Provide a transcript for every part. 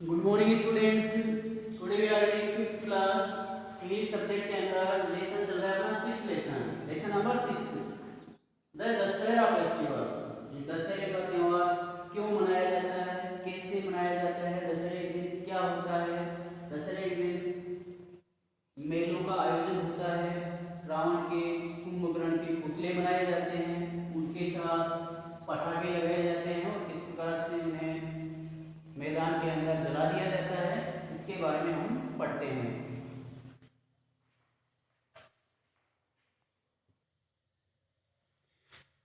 Good morning students. Today we are reading fifth class English subject के अंदर lesson चल रहा है अपना six lesson number 6 the Dussehra festival. दशहरे का त्यौहार क्यों मनाया जाता है, कैसे मनाया जाता है, दशहरे के दिन क्या होता है। दशहरे के दिन मेलों का आयोजन होता है, रावण के कुंभकर्ण के पुतले बनाए जाते हैं, उनके साथ पटाखे लगाए जाते हैं और किस प्रकार से उन्हें मैदान के अंदर जला दिया जाता है, इसके बारे में हम पढ़ते हैं।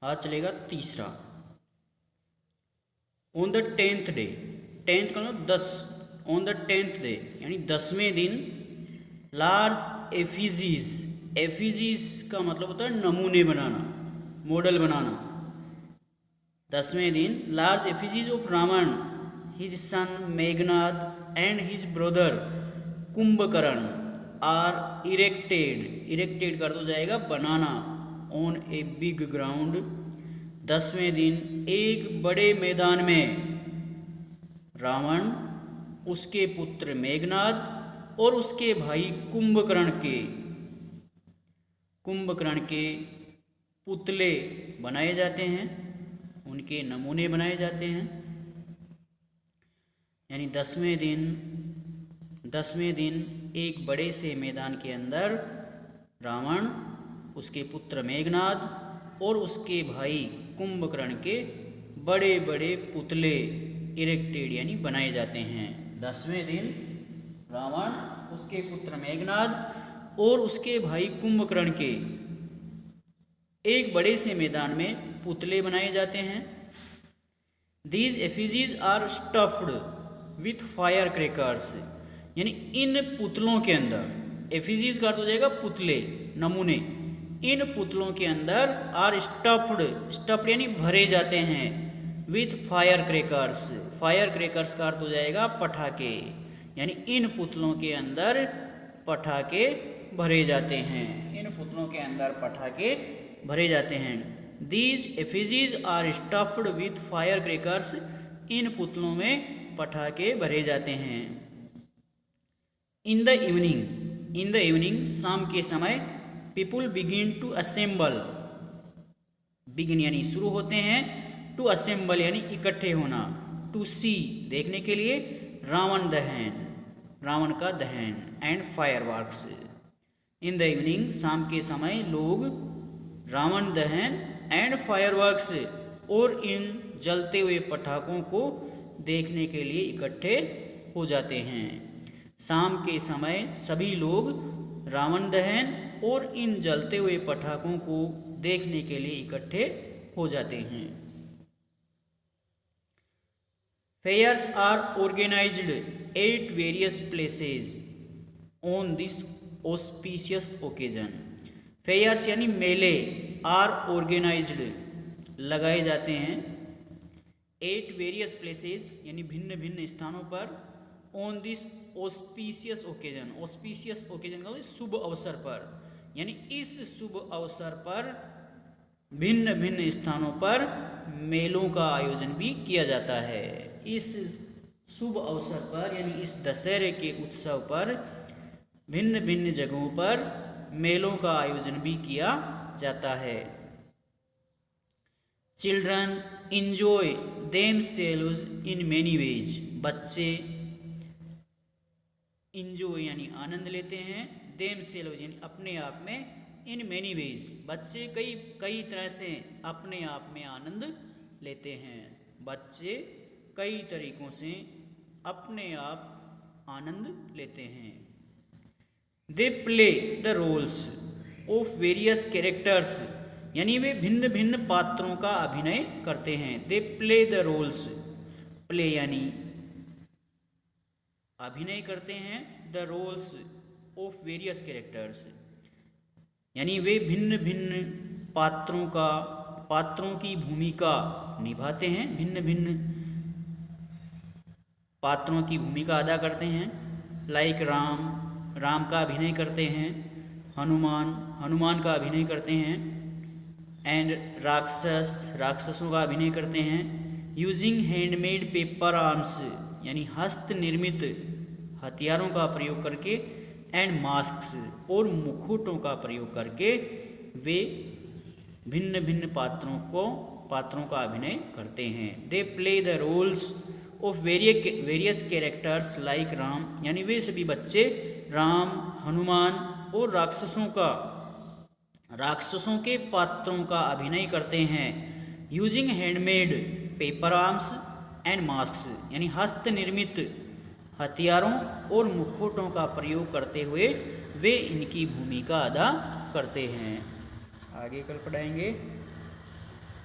आज चलेगा तीसरा। On the 10th day, 10th का मतलब 10, ऑन द 10th डे यानी 10वें दिन लार्ज एफिजीज, एफिजीज का मतलब होता है नमूने बनाना, मॉडल बनाना। 10वें दिन large effigies of Ravan, his son Meghnad and his brother Kumbhakarna are erected, erected कर दो जाएगा बनाना, on a big ground। 10वें दिन एक बड़े मैदान में रावण, उसके पुत्र मेघनाद और उसके भाई कुंभकर्ण के पुतले बनाए जाते हैं, उनके नमूने बनाए जाते हैं। यानी 10वें दिन एक बड़े से मैदान के अंदर रावण, उसके पुत्र मेघनाद और उसके भाई कुंभकर्ण के बड़े बड़े पुतले इरेक्टेड यानी बनाए जाते हैं। 10वें दिन रावण, उसके पुत्र मेघनाद और उसके भाई कुंभकर्ण के एक बड़े से मैदान में पुतले बनाए जाते हैं। These effigies are stuffed with fire crackers, यानी इन पुतलों के अंदर, एफिजीज का अर्थ हो जाएगा पुतले, नमूने, इन पुतलों के अंदर आर स्टफ्ड, स्टफ्ड यानी भरे जाते हैं, with fire crackers, fire crackers का अर्थ हो जाएगा पटाखे, यानी इन पुतलों के अंदर पटाखे भरे जाते हैं, इन पुतलों के अंदर पटाखे भरे जाते हैं। These effigies are stuffed with fire crackers, इन पुतलों में पटाखे भरे जाते हैं। इन द इवनिंग शाम के समय people begin to assemble, begin यानी शुरू होते हैं, टू असेंबल यानी इकट्ठे होना, टू सी देखने के लिए, रावण का दहन and fireworks. In the evening शाम के समय लोग रावण दहन एंड फायरवर्क्स और इन जलते हुए पटाखों को देखने के लिए इकट्ठे हो जाते हैं। शाम के समय सभी लोग रावण दहन और इन जलते हुए पटाखों को देखने के लिए इकट्ठे हो जाते हैं। Fairs are organised at various places on this auspicious occasion. Fairs यानी मेले, आर ऑर्गेनाइज्ड लगाए जाते हैं, एट वेरियस प्लेसेस यानी भिन्न भिन्न स्थानों पर, on this auspicious occasion, auspicious occasion का शुभ अवसर पर, यानी इस शुभ अवसर पर भिन्न भिन्न स्थानों पर मेलों का आयोजन भी किया जाता है। इस शुभ अवसर पर यानी इस दशहरे के उत्सव पर भिन्न भिन्न जगहों पर मेलों का आयोजन भी किया जाता है। Children enjoy themselves in many ways, बच्चे इंजॉय यानी आनंद लेते हैं, देमसेल्व्स यानी अपने आप में, इन मैनी वेज बच्चे कई तरह से अपने आप में आनंद लेते हैं, बच्चे कई तरीकों से अपने आप आनंद लेते हैं। They play the roles of various characters, यानी वे भिन्न भिन्न पात्रों का अभिनय करते हैं। They play the roles, play यानी अभिनय करते हैं, the roles of various characters यानी वे भिन्न भिन्न पात्रों की भूमिका निभाते हैं, भिन्न भिन्न पात्रों की भूमिका अदा करते हैं। लाइक राम का अभिनय करते हैं, हनुमान का अभिनय करते हैं, एंड राक्षसों का अभिनय करते हैं। यूजिंग हैंडमेड पेपर आर्म्स यानी हस्त निर्मित हथियारों का प्रयोग करके, एंड मास्क्स और मुखौटों का प्रयोग करके वे भिन्न भिन्न पात्रों का अभिनय करते हैं। They play the roles of various characters like Ram, यानी वे सभी बच्चे राम, हनुमान और राक्षसों के पात्रों का अभिनय करते हैं। Using handmade paper arms and masks, यानी हस्त निर्मित हथियारों और मुखौटों का प्रयोग करते हुए वे इनकी भूमिका अदा करते हैं। आगे कल पढ़ाएंगे,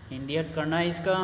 हिंदी अर्थ करना है इसका।